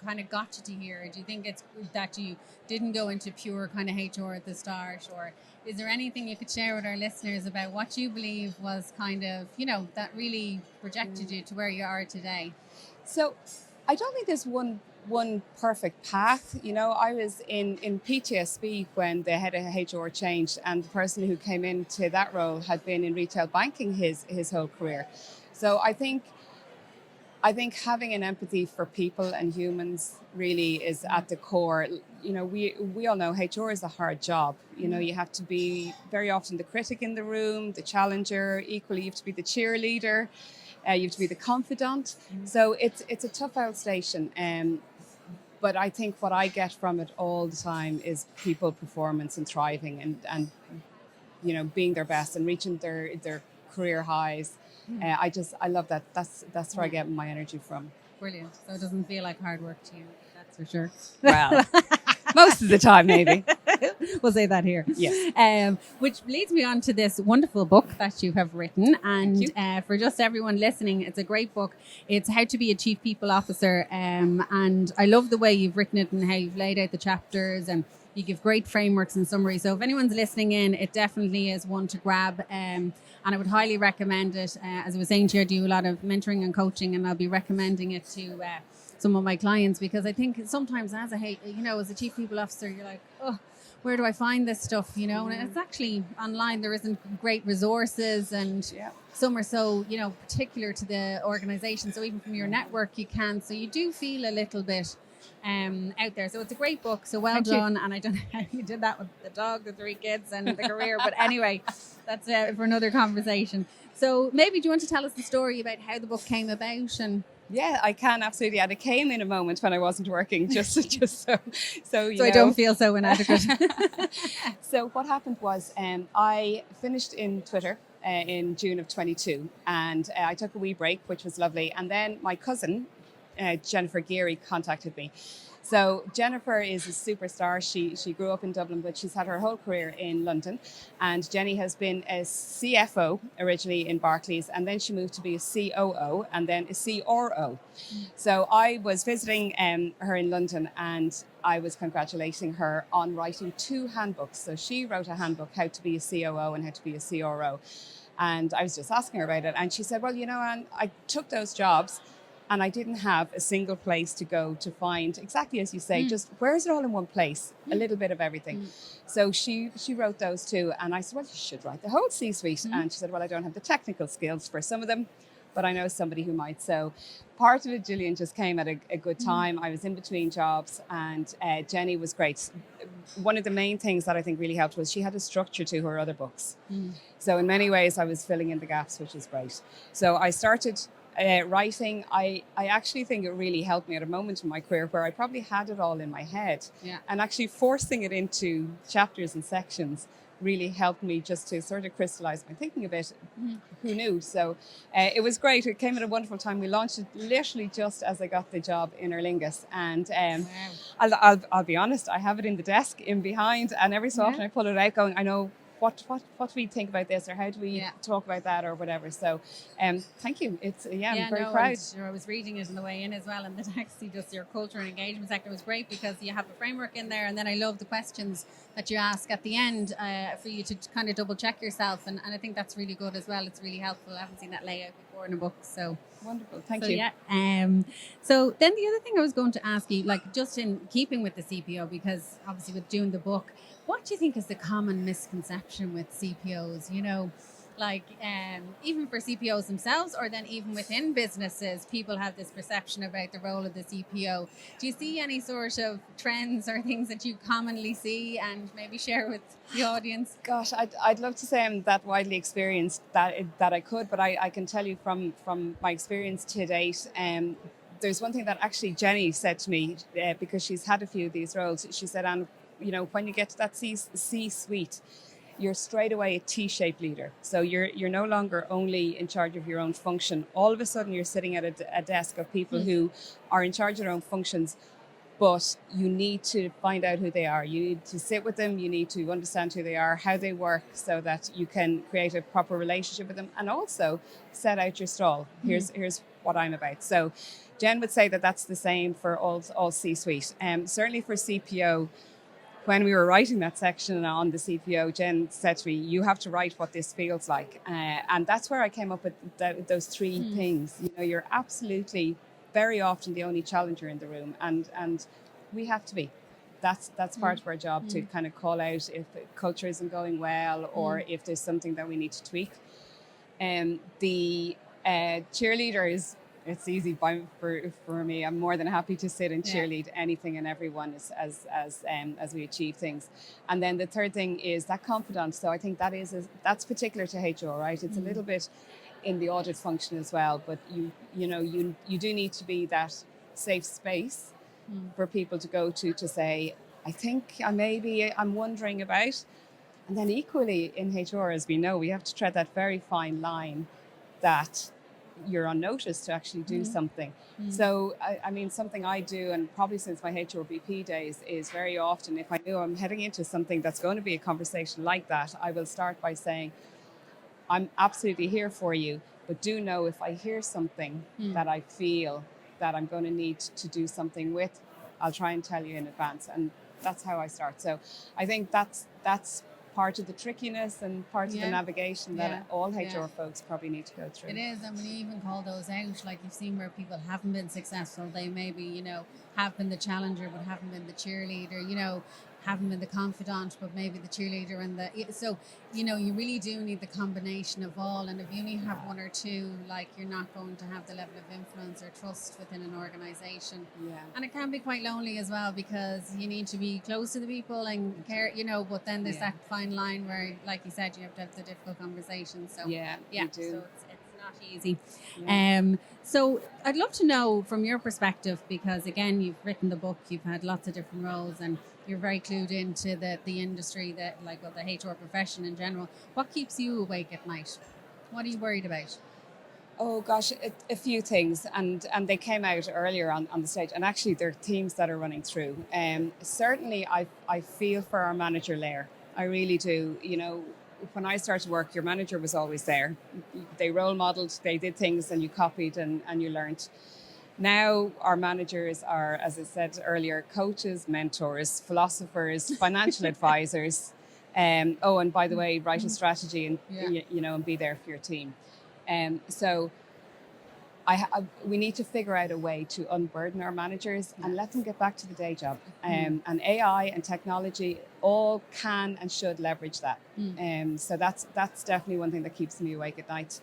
[SPEAKER 1] kind of got you to here? Do you think it's that you didn't go into pure kind of HR at the start? Or is there anything you could share with our listeners about what you believe was kind of, that really projected you to where you are today?
[SPEAKER 5] So I don't think there's one perfect path. I was in PTSB when the head of HR changed, and the person who came into that role had been in retail banking his whole career. So I think having an empathy for people and humans really is at the core. We all know HR is a hard job. You have to be very often the critic in the room, the challenger. Equally, you have to be the cheerleader. You have to be the confidant. So it's a tough outstation. But I think what I get from it all the time is people performance and thriving and being their best and reaching their career highs. I love that. That's where I get my energy from.
[SPEAKER 1] Brilliant. So it doesn't feel like hard work to you. That's for sure.
[SPEAKER 5] Well, most of the time, maybe.
[SPEAKER 1] We'll say that here.
[SPEAKER 5] Yes.
[SPEAKER 1] Which leads me on to this wonderful book that you have written. And for just everyone listening, it's a great book. It's How to be a Chief People Officer. And I love the way you've written it and how you've laid out the chapters, and you give great frameworks and summaries. So if anyone's listening in, it definitely is one to grab. And I would highly recommend it. As I was saying to you, I do a lot of mentoring and coaching, and I'll be recommending it to some of my clients, because I think sometimes as a chief people officer, you're like, oh, where do I find this stuff? And it's actually online. There isn't great resources, and some are so, particular to the organization. So even from your network, you can. So you do feel a little bit out there. So it's a great book. So well done. And I don't know how you did that with the dog, the 3 kids, and the career. But anyway, that's for another conversation. So maybe do you want to tell us the story about how the book came about? And
[SPEAKER 5] yeah, I can, absolutely. And it came in a moment when I wasn't working, just so
[SPEAKER 1] I don't feel so inadequate.
[SPEAKER 5] So what happened was I finished in Twitter in June of 22, and I took a wee break, which was lovely. And then my cousin, Jennifer Geary, contacted me. So Jennifer is a superstar. She grew up in Dublin, but she's had her whole career in London. And Jenny has been a CFO originally in Barclays, and then she moved to be a COO and then a CRO. So I was visiting her in London, and I was congratulating her on writing 2 handbooks. So she wrote a handbook, How to be a COO and How to be a CRO. And I was just asking her about it. And she said, well, Anne, I took those jobs, and I didn't have a single place to go to find, exactly as you say, just where is it all in one place? A little bit of everything. So she wrote those 2. And I said, well, you should write the whole C-suite. And she said, well, I don't have the technical skills for some of them, but I know somebody who might. So part of it, Gillian, just came at a good time. I was in between jobs, and Jenny was great. One of the main things that I think really helped was she had a structure to her other books. So in many ways, I was filling in the gaps, which is great. So I started writing. I actually think it really helped me at a moment in my career where I probably had it all in my head, and actually forcing it into chapters and sections really helped me just to sort of crystallize my thinking a bit. Who knew? So it was great. It came at a wonderful time. We launched it literally just as I got the job in Lingus, and I'll be honest, I have it in the desk in behind, and every so often I pull it out going, I know what do we think about this, or how do we talk about that, or whatever. So thank you. It's I'm very proud.
[SPEAKER 1] I was reading it on the way in as well, and the text, just your culture and engagement sector was great, because you have a framework in there, and then I love the questions that you ask at the end for you to kind of double check yourself, and I think that's really good as well. It's really helpful. I haven't seen that layout before in a book, so
[SPEAKER 5] wonderful. Thank you.
[SPEAKER 1] So then the other thing I was going to ask you, like just in keeping with the CPO, because obviously with doing the book, what do you think is the common misconception with CPOs? like even for CPOs themselves, or then even within businesses, people have this perception about the role of the CPO. Do you see any sort of trends or things that you commonly see, and maybe share with the audience?
[SPEAKER 5] Gosh, I'd love to say I'm that widely experienced that I could, but I can tell you from my experience to date, there's one thing that actually Jenny said to me, because she's had a few of these roles. She said, and when you get to that C-suite, you're straight away a T-shaped leader. So you're no longer only in charge of your own function. All of a sudden, you're sitting at a desk of people who are in charge of their own functions, but you need to find out who they are. You need to sit with them. You need to understand who they are, how they work, so that you can create a proper relationship with them, and also set out your stall. Here's what I'm about. So Jen would say that that's the same for all C-suite. Certainly for CPO, when we were writing that section on the CPO, Jen said to me, you have to write what this feels like. And that's where I came up with those three things. You're absolutely very often the only challenger in the room, and we have to be. That's part of our job, to kind of call out if culture isn't going well, or if there's something that we need to tweak. The cheerleader is, it's easy for me. I'm more than happy to sit and cheerlead anything and everyone as we achieve things. And then the third thing is that confidant. So I think that's particular to HR, right? It's a little bit in the audit function as well, but you do need to be that safe space for people to go to say, I think I'm wondering about. And then equally in HR, as we know, we have to tread that very fine line that you're on notice to actually do something. So, I mean, something I do, and probably since my HRBP days, is very often, if I know I'm heading into something that's going to be a conversation like that, I will start by saying, I'm absolutely here for you, but do know if I hear something that I feel that I'm going to need to do something with, I'll try and tell you in advance. And that's how I start. So I think that's part of the trickiness and part of the navigation that all HR folks probably need to go through.
[SPEAKER 1] It is, and when you even call those out, like you've seen where people haven't been successful, they maybe, have been the challenger but haven't been the cheerleader, haven't been the confidant but maybe the cheerleader, and so you really do need the combination of all. And if you only have one or two, like, you're not going to have the level of influence or trust within an organization. And it can be quite lonely as well, because you need to be close to the people and care, but then there's that fine line where, like you said, you have to have the difficult conversations. So
[SPEAKER 5] you do.
[SPEAKER 1] So it's not easy. So I'd love to know from your perspective, because again, you've written the book, you've had lots of different roles, and you're very clued into the industry, the HR profession in general. What keeps you awake at night? What are you worried about?
[SPEAKER 5] Oh gosh, a few things, and they came out earlier on the stage, and actually they're themes that are running through. Certainly I feel for our manager layer. I really do. When I started work, your manager was always there. They role modeled, they did things, and you copied and you learned. Now our managers are, as I said earlier, coaches, mentors, philosophers, financial advisors. And by the way, write a strategy and and be there for your team. So we need to figure out a way to unburden our managers and let them get back to the day job. And AI and technology all can and should leverage that. So that's definitely one thing that keeps me awake at night.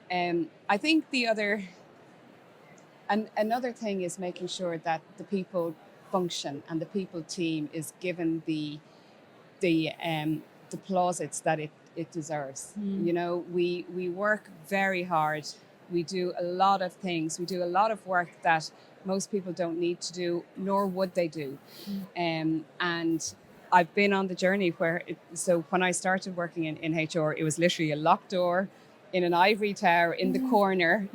[SPEAKER 5] I think another thing is making sure that the people function and the people team is given the plaudits that it deserves. We work very hard. We do a lot of things. We do a lot of work that most people don't need to do, nor would they do. And I've been on the journey so when I started working in HR, it was literally a locked door in an ivory tower in the corner.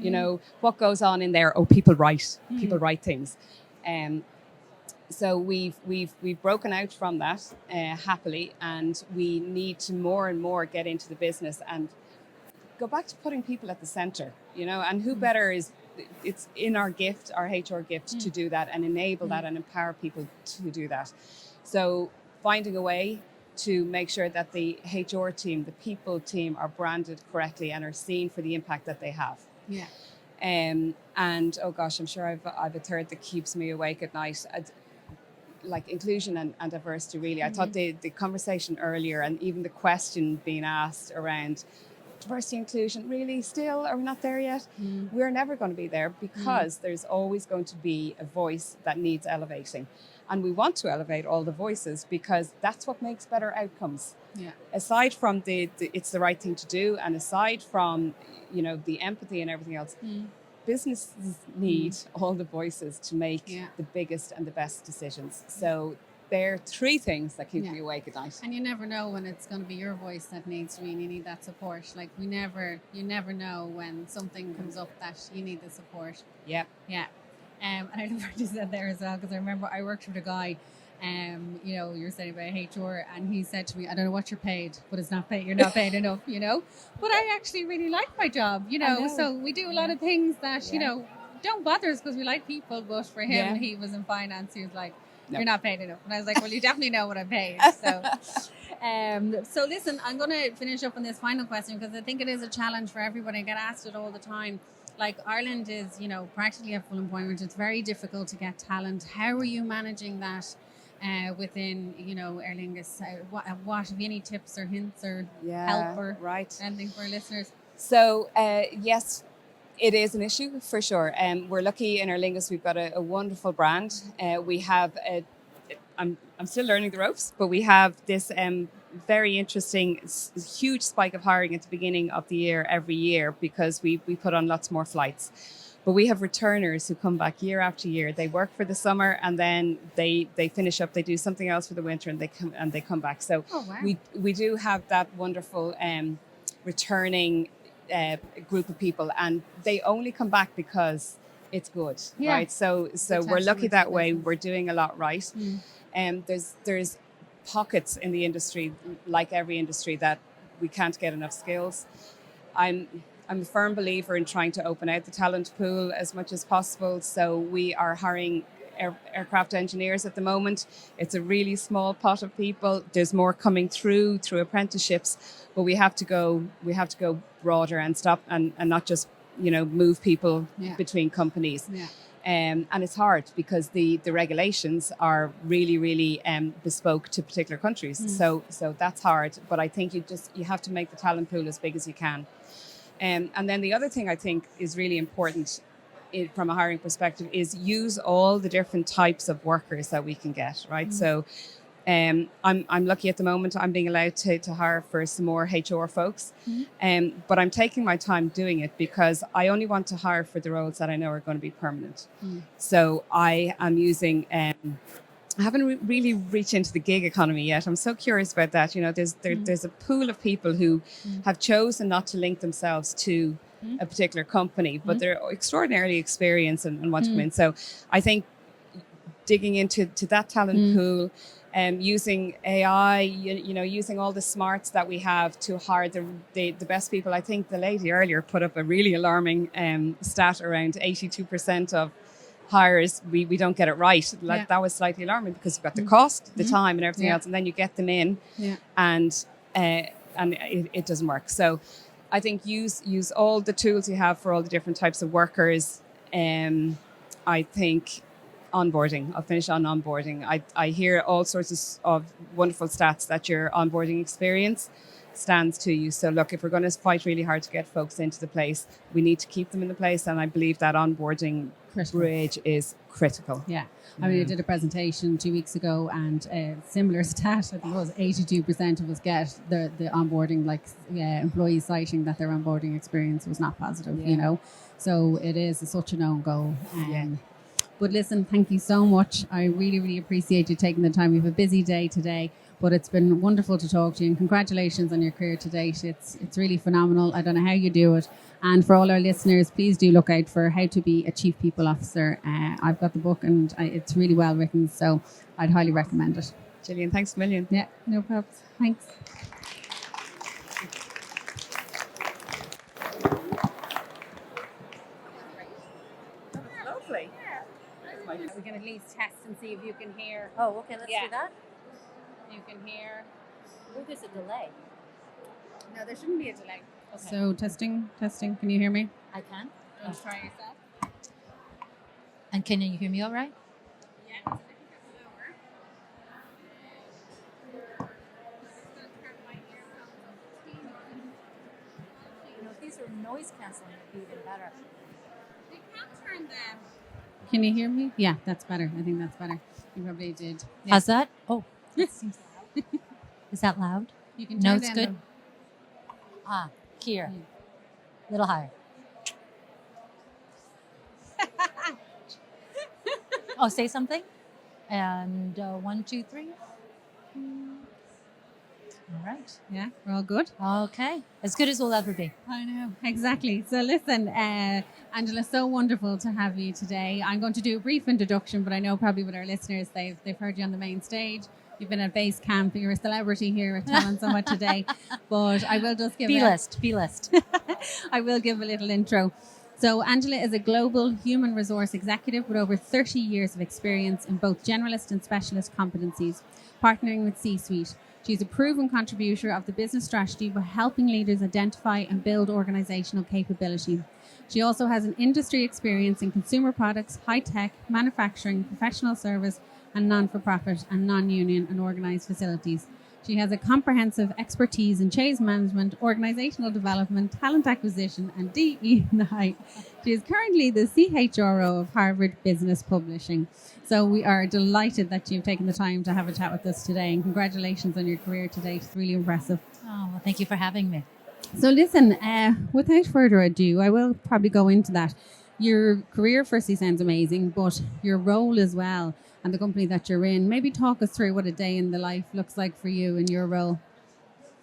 [SPEAKER 5] What goes on in there? Oh, people write things. So we've broken out from that happily, and we need to more and more get into the business and go back to putting people at the center, and who better it's in our gift, our HR gift, to do that and enable that and empower people to do that. So finding a way to make sure that the HR team, the people team, are branded correctly and are seen for the impact that they have. And oh gosh, I'm sure I've a third that keeps me awake at night. Like inclusion and diversity, really. I thought the conversation earlier, and even the question being asked around diversity inclusion, really still, are we not there yet? We're never going to be there because there's always going to be a voice that needs elevating. And we want to elevate all the voices because that's what makes better outcomes.
[SPEAKER 1] Yeah.
[SPEAKER 5] Aside from the it's the right thing to do, and aside from, the empathy and everything else, businesses need all the voices to make the biggest and the best decisions. So there are three things that keep you awake at night.
[SPEAKER 1] And you never know when it's going to be your voice that needs to be, and you need that support. Like you never know when something comes up that you need the support.
[SPEAKER 5] Yeah.
[SPEAKER 1] Yeah. And I love what you said there as well, because I remember I worked with a guy, you're saying about HR, and he said to me, I don't know what you're paid, but it's not paid. You're not paid enough, But I actually really like my job, So we do a lot of things that, don't bother us because we like people. But for him, he was in finance. He was like, you're not paid enough. And I was like, well, you definitely know what I'm paid. So listen, I'm going to finish up on this final question because I think it is a challenge for everybody. I get asked it all the time. Like Ireland is, practically at full employment. It's very difficult to get talent. How are you managing that within, Aer Lingus? What have you any tips or hints or help or anything for our listeners?
[SPEAKER 5] So, yes, it is an issue for sure. We're lucky in Aer Lingus. We've got a wonderful brand. We have I'm still learning the ropes, but we have this very interesting, huge spike of hiring at the beginning of the year every year because we put on lots more flights. But we have returners who come back year after year. They work for the summer and then they finish up. They do something else for the winter and they come back. So we do have that wonderful returning group of people, and they only come back because it's good, right? So we're lucky that way. We're doing a lot right. There's pockets in the industry, like every industry, that we can't get enough skills. I'm a firm believer in trying to open out the talent pool as much as possible. So we are hiring aircraft engineers at the moment. It's a really small pot of people. There's more coming through apprenticeships, but we have to go broader and stop and not just move people between companies. And it's hard because the regulations are really, really bespoke to particular countries. So that's hard. But I think you have to make the talent pool as big as you can. And then the other thing I think is really important from a hiring perspective is use all the different types of workers that we can get, right? So I'm lucky at the moment. I'm being allowed to hire for some more HR folks, but I'm taking my time doing it because I only want to hire for the roles that I know are going to be permanent. So I am using. I haven't really reached into the gig economy yet. I'm so curious about that. There's a pool of people who have chosen not to link themselves to a particular company, but they're extraordinarily experienced and want to come in. So I think digging into that talent pool, using AI, using all the smarts that we have to hire the best people. I think the lady earlier put up a really alarming stat around 82% of hires, we don't get it right. That was slightly alarming because you've got the cost, the time and everything else, and then you get them in and it doesn't work. So I think use all the tools you have for all the different types of workers. I think onboarding. I'll finish on onboarding. I hear all sorts of wonderful stats that your onboarding experience stands to you. So look, if we're going to fight really hard to get folks into the place, we need to keep them in the place. And I believe that onboarding bridge is critical.
[SPEAKER 1] Yeah. I mean, I did a presentation 2 weeks ago and a similar stat, I think it was 82% of us get the onboarding, employees citing that their onboarding experience was not positive, So it is such a no-go. But listen, thank you so much. I really, really appreciate you taking the time. We have a busy day today, but it's been wonderful to talk to you, and congratulations on your career to date. It's really phenomenal. I don't know how you do it. And for all our listeners, please do look out for How to Be a Chief People Officer. I've got the book and it's really well written, so I'd highly recommend it.
[SPEAKER 5] Gillian, thanks a million.
[SPEAKER 1] Yeah, no problem. Thanks.
[SPEAKER 5] Lovely.
[SPEAKER 1] We can at least test and see if you can hear.
[SPEAKER 6] Oh, okay, let's do that.
[SPEAKER 1] You can hear.
[SPEAKER 6] Oh, there's a delay.
[SPEAKER 1] No, there shouldn't be a delay.
[SPEAKER 6] Okay.
[SPEAKER 1] So testing. Can you hear me?
[SPEAKER 6] I can.
[SPEAKER 1] Do you want to try yourself?
[SPEAKER 6] And can you hear me all right?
[SPEAKER 1] Yeah, it's a little bit lower. I'm just going to turn my earphones up.
[SPEAKER 6] noise canceling would be even better.
[SPEAKER 1] You can turn them. Can you hear me? Yeah, that's better. I think that's better. You probably did. Yeah.
[SPEAKER 6] How's that? Oh, that seems loud. Is that loud?
[SPEAKER 1] You can
[SPEAKER 6] No,
[SPEAKER 1] turn
[SPEAKER 6] it's
[SPEAKER 1] down
[SPEAKER 6] good. Ah, here. A little higher. Oh, say something. And 1, 2, 3. All right.
[SPEAKER 1] Yeah, we're all good.
[SPEAKER 6] Okay. As good as we'll ever be.
[SPEAKER 1] I know, exactly. So listen, Angela, so wonderful to have you today. I'm going to do a brief introduction, but I know probably with our listeners, they've heard you on the main stage. You've been at base camp. You're a celebrity here at Talent Summit today. But I will just give
[SPEAKER 6] B-list.
[SPEAKER 1] I will give a little intro. So Angela is a global human resource executive with over 30 years of experience in both generalist and specialist competencies, partnering with C-suite. She's a proven contributor of the business strategy by helping leaders identify and build organizational capability. She also has an industry experience in consumer products, high-tech, manufacturing, professional service, and non-for-profit and non-union and organized facilities. She has a comprehensive expertise in change management, organizational development, talent acquisition, and DE&I. She is currently the CHRO of Harvard Business Publishing. So we are delighted that you've taken the time to have a chat with us today, and congratulations on your career today. It's really impressive.
[SPEAKER 6] Oh, well, thank you for having me.
[SPEAKER 1] So listen, without further ado, I will probably go into that. Your career firstly sounds amazing, but your role as well and the company that you're in, maybe talk us through what a day in the life looks like for you in your role.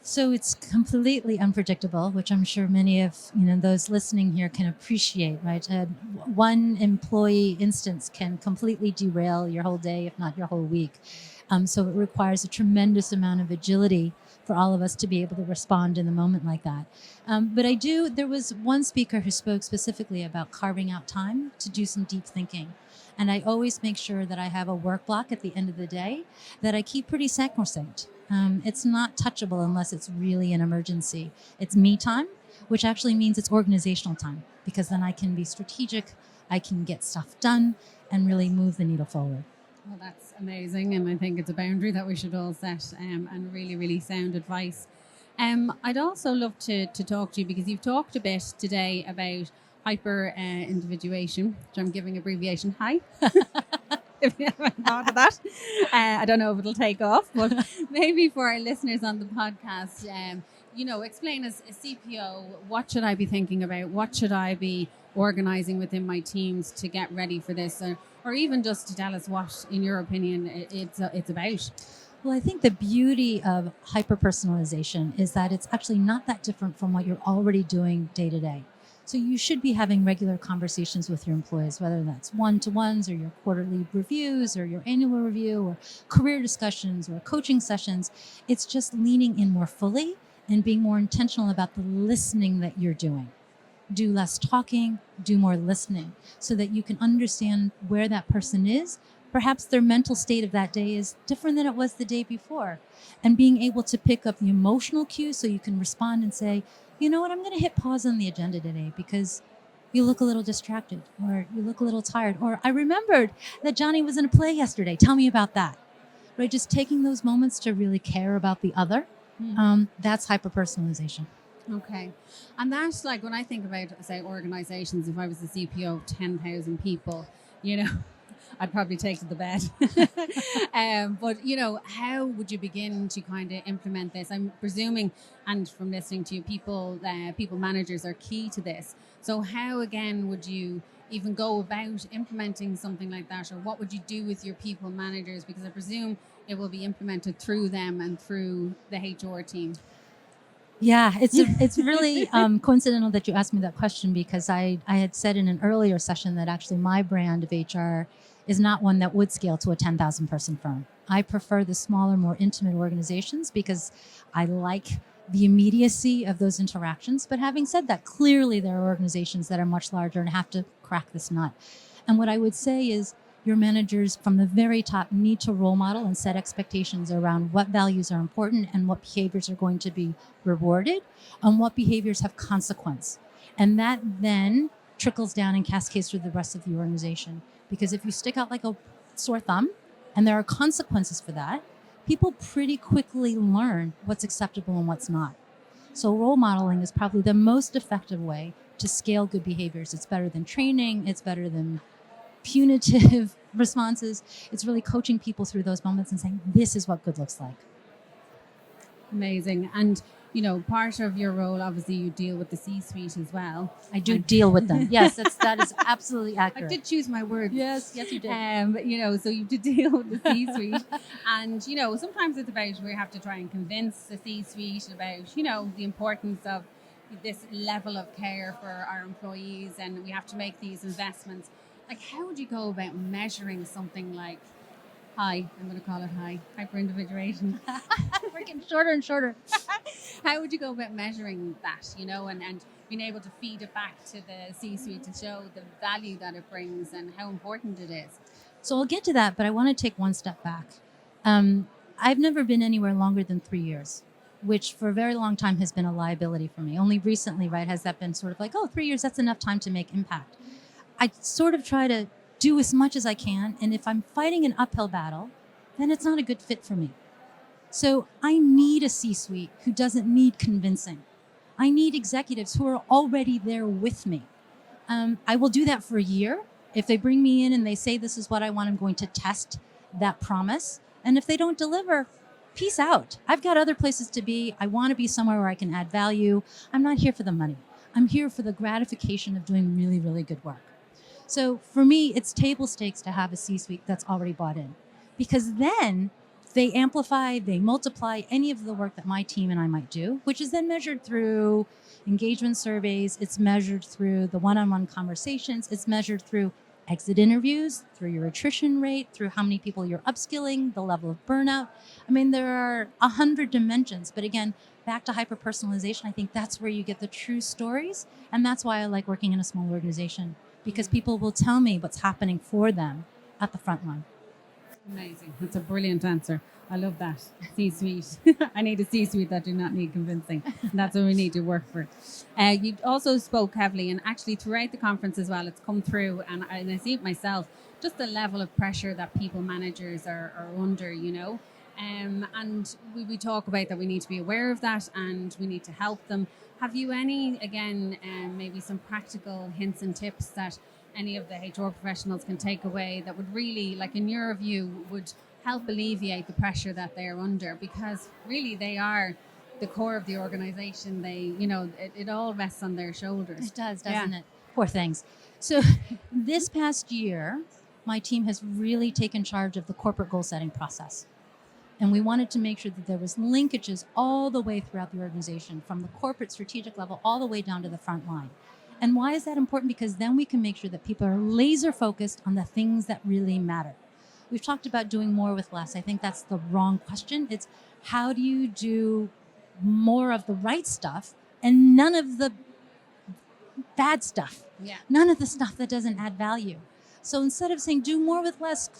[SPEAKER 6] So it's completely unpredictable, which I'm sure many of those listening here can appreciate, right? One employee instance can completely derail your whole day, if not your whole week. So it requires a tremendous amount of agility for all of us to be able to respond in the moment like that. But there was one speaker who spoke specifically about carving out time to do some deep thinking. And I always make sure that I have a work block at the end of the day that I keep pretty sacrosanct. It's not touchable unless it's really an emergency. It's me time, which actually means it's organizational time, because then I can be strategic, I can get stuff done, and really move the needle forward.
[SPEAKER 1] Well, that's amazing, and I think it's a boundary that we should all set, and really, really sound advice. I'd also love to talk to you, because you've talked a bit today about hyper individuation, which I'm giving abbreviation HI. If you haven't thought of that. I don't know if it'll take off, but maybe for our listeners on the podcast, explain as a CPO, what should I be thinking about? What should I be organizing within my teams to get ready for this? Or even just to tell us what, in your opinion, it's about.
[SPEAKER 6] Well, I think the beauty of hyper-personalization is that it's actually not that different from what you're already doing day to day. So you should be having regular conversations with your employees, whether that's one-to-ones or your quarterly reviews or your annual review or career discussions or coaching sessions. It's just leaning in more fully and being more intentional about the listening that you're doing. Do less talking, do more listening, so that you can understand where that person is. Perhaps their mental state of that day is different than it was the day before. And being able to pick up the emotional cues so you can respond and say, you know what, I'm going to hit pause on the agenda today because you look a little distracted, or you look a little tired, or I remembered that Johnny was in a play yesterday. Tell me about that. Right? Just taking those moments to really care about the other. That's hyper-personalization.
[SPEAKER 1] Okay. And that's like when I think about, say, organizations, if I was the CPO of 10,000 people, I'd probably take to the bed. But, how would you begin to kind of implement this? I'm presuming, and from listening to you, people managers are key to this. So how, again, would you even go about implementing something like that? Or what would you do with your people managers? Because I presume it will be implemented through them and through the HR team.
[SPEAKER 6] Yeah, it's really coincidental that you asked me that question, because I had said in an earlier session that actually my brand of HR is not one that would scale to a 10,000 person firm. I prefer the smaller, more intimate organizations because I like the immediacy of those interactions. But having said that, clearly there are organizations that are much larger and have to crack this nut. And what I would say is your managers from the very top need to role model and set expectations around what values are important and what behaviors are going to be rewarded and what behaviors have consequence. And that then trickles down and cascades through the rest of the organization. Because if you stick out like a sore thumb and there are consequences for that, people pretty quickly learn what's acceptable and what's not. So role modeling is probably the most effective way to scale good behaviors. It's better than training. It's better than punitive responses. It's really coaching people through those moments and saying, this is what good looks like.
[SPEAKER 1] Amazing. And, part of your role, obviously, you deal with the C-suite as well.
[SPEAKER 6] I do deal with them. Yes, that is absolutely accurate.
[SPEAKER 1] I did choose my words.
[SPEAKER 6] Yes, you did.
[SPEAKER 1] So you have to deal with the C-suite. And, sometimes it's about we have to try and convince the C-suite about, the importance of this level of care for our employees, and we have to make these investments. Like, how would you go about measuring something like I'm going to call it hyper-individuation.
[SPEAKER 6] We're getting shorter and shorter.
[SPEAKER 1] How would you go about measuring that, and being able to feed it back to the C-suite to show the value that it brings and how important it is?
[SPEAKER 6] So I'll get to that, but I want to take one step back. I've never been anywhere longer than 3 years, which for a very long time has been a liability for me. Only recently, right, has that been sort of like, 3 years, that's enough time to make impact. I sort of try to do as much as I can, and if I'm fighting an uphill battle, then it's not a good fit for me. So I need a C-suite who doesn't need convincing. I need executives who are already there with me. I will do that for a year. If they bring me in and they say this is what I want, I'm going to test that promise. And if they don't deliver, peace out. I've got other places to be. I want to be somewhere where I can add value. I'm not here for the money. I'm here for the gratification of doing really, really good work. So for me, it's table stakes to have a C-suite that's already bought in, because then they amplify, they multiply any of the work that my team and I might do, which is then measured through engagement surveys. It's measured through the one-on-one conversations. It's measured through exit interviews, through your attrition rate, through how many people you're upskilling, the level of burnout. I mean, there are 100 dimensions. But again, back to hyper-personalization, I think that's where you get the true stories. And that's why I like working in a small organization, because people will tell me what's happening for them at the front line.
[SPEAKER 1] Amazing. That's a brilliant answer. I love that. C-suite. I need a C-suite that do not need convincing. And that's what we need to work for. You also spoke heavily, and actually throughout the conference as well, it's come through, and I see it myself, just the level of pressure that people managers are under, and we talk about that we need to be aware of that and we need to help them. Have you any, again, maybe some practical hints and tips that any of the HR professionals can take away that would really, like in your view, would help alleviate the pressure that they're under? Because really they are the core of the organization. They, it all rests on their shoulders.
[SPEAKER 6] It does, doesn't it? Poor things. So this past year, my team has really taken charge of the corporate goal setting process. And we wanted to make sure that there was linkages all the way throughout the organization, from the corporate strategic level all the way down to the front line. And why is that important? Because then we can make sure that people are laser focused on the things that really matter. We've talked about doing more with less. I think that's the wrong question. It's how do you do more of the right stuff and none of the bad stuff?
[SPEAKER 1] Yeah.
[SPEAKER 6] None of the stuff that doesn't add value. So instead of saying do more with less,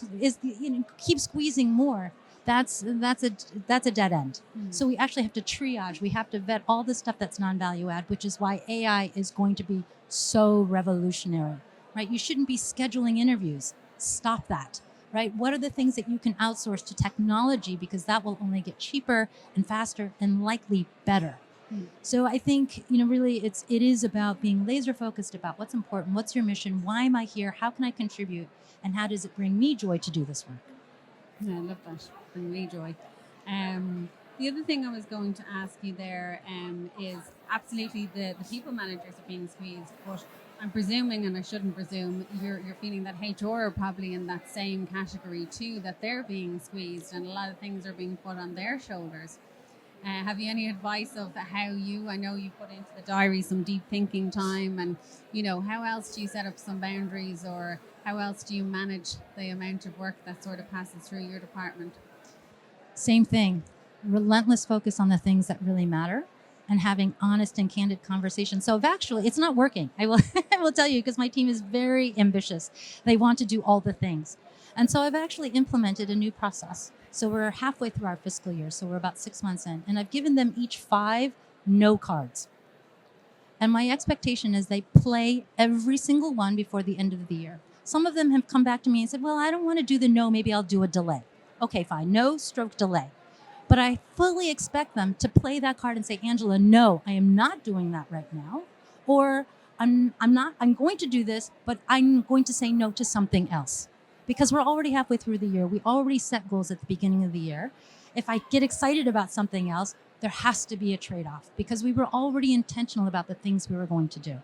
[SPEAKER 6] keep squeezing more, that's a dead end. Mm. So we actually have to triage. We have to vet all the stuff that's non-value add, which is why AI is going to be so revolutionary, right? You shouldn't be scheduling interviews. Stop that, right? What are the things that you can outsource to technology, because that will only get cheaper and faster and likely better. Mm. So I think, really it is about being laser focused about what's important, what's your mission, why am I here, how can I contribute, and how does it bring me joy to do this work?
[SPEAKER 1] Yeah, I love that. Bring me joy. The other thing I was going to ask you there is absolutely the people managers are being squeezed, but I'm presuming, and I shouldn't presume, you're feeling that HR are probably in that same category too, that they're being squeezed and a lot of things are being put on their shoulders. Have you any advice of how I know you put into the diary some deep thinking time, and how else do you set up some boundaries, or how else do you manage the amount of work that sort of passes through your department?
[SPEAKER 6] Same thing. Relentless focus on the things that really matter and having honest and candid conversations. So actually, it's not working. I will tell you, because my team is very ambitious. They want to do all the things. And so I've actually implemented a new process. So we're halfway through our fiscal year. So we're about 6 months in. And I've given them each 5 no cards. And my expectation is they play every single one before the end of the year. Some of them have come back to me and said, well, I don't want to do the no. Maybe I'll do a delay. Okay, fine. No stroke delay. But I fully expect them to play that card and say, Angela, no, I am not doing that right now. Or I'm going to do this, but I'm going to say no to something else. Because we're already halfway through the year. We already set goals at the beginning of the year. If I get excited about something else, there has to be a trade-off because we were already intentional about the things we were going to do.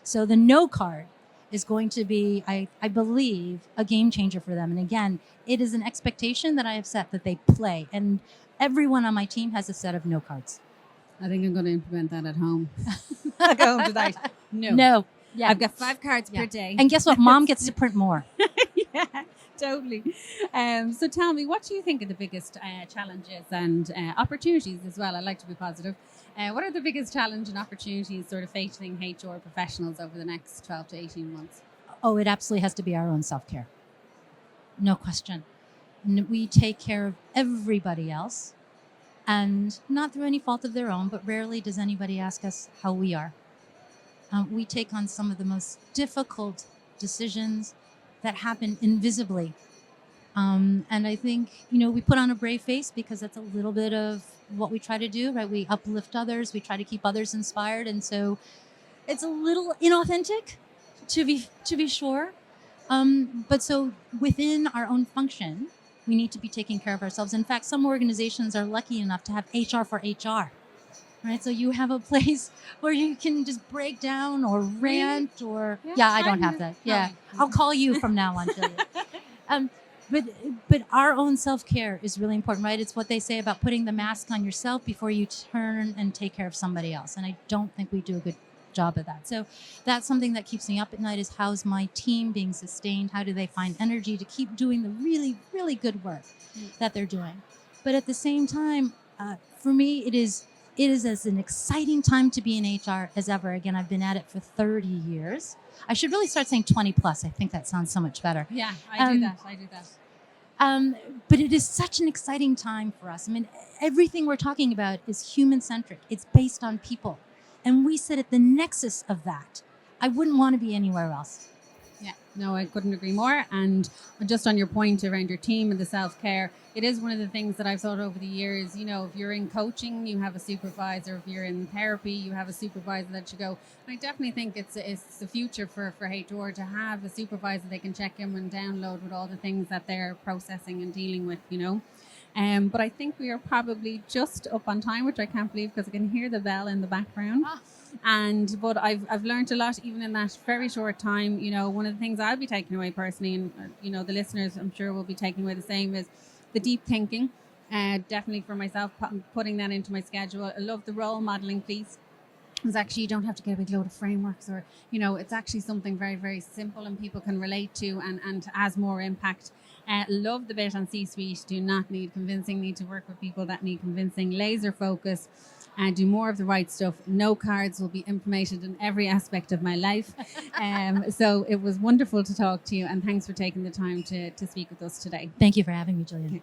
[SPEAKER 6] So the no card is going to be, I believe, a game changer for them. And again, it is an expectation that I have set that they play. And everyone on my team has a set of no cards.
[SPEAKER 1] I think I'm going to implement that at home. I'll go home tonight. No.
[SPEAKER 6] No. Yeah.
[SPEAKER 1] I've got 5 cards per day.
[SPEAKER 6] And guess what? Mom gets to print more.
[SPEAKER 1] Yeah, totally. So tell me, what do you think are the biggest challenges and opportunities as well? I like to be positive. What are the biggest challenge and opportunities sort of facing HR professionals over the next 12 to 18 months?
[SPEAKER 6] Oh, it absolutely has to be our own self-care. No question. We take care of everybody else, and not through any fault of their own, but rarely does anybody ask us how we are. We take on some of the most difficult decisions that happen invisibly. And I think, we put on a brave face because that's a little bit of what we try to do, right? We uplift others. We try to keep others inspired. And so it's a little inauthentic to be sure. But so within our own function, we need to be taking care of ourselves. In fact, some organizations are lucky enough to have HR for HR. Right, so you have a place where you can just break down or rant or I don't have that. Yeah, I'll call you from now on, Julia. But our own self-care is really important, right? It's what they say about putting the mask on yourself before you turn and take care of somebody else. And I don't think we do a good job of that. So that's something that keeps me up at night is how's my team being sustained? How do they find energy to keep doing the really, really good work that they're doing? But at the same time, for me, it is as an exciting time to be in HR as ever. Again, I've been at it for 30 years. I should really start saying 20 plus. I think that sounds so much better.
[SPEAKER 1] Yeah, I do that.
[SPEAKER 6] But it is such an exciting time for us. I mean, everything we're talking about is human-centric. It's based on people. And we sit at the nexus of that. I wouldn't want to be anywhere else.
[SPEAKER 1] Yeah, no, I couldn't agree more. And just on your point around your team and the self-care, it is one of the things that I've thought over the years, if you're in coaching, you have a supervisor. If you're in therapy, you have a supervisor that you go. I definitely think it's the future for HR to have a supervisor they can check in and download with all the things that they're processing and dealing with, But I think we are probably just up on time, which I can't believe because I can hear the bell in the background. But I've learned a lot even in that very short time. One of the things I'll be taking away personally, and the listeners I'm sure will be taking away the same, is the deep thinking. Definitely for myself, putting that into my schedule. I love the role modeling piece. It's actually, you don't have to get a big load of frameworks or, it's actually something very, very simple and people can relate to and has more impact. Love the bit on C-suite. Do not need convincing. Need to work with people that need convincing. Laser focus and do more of the right stuff. No cards will be implemented in every aspect of my life. So it was wonderful to talk to you and thanks for taking the time to speak with us today.
[SPEAKER 6] Thank you for having me, Julia.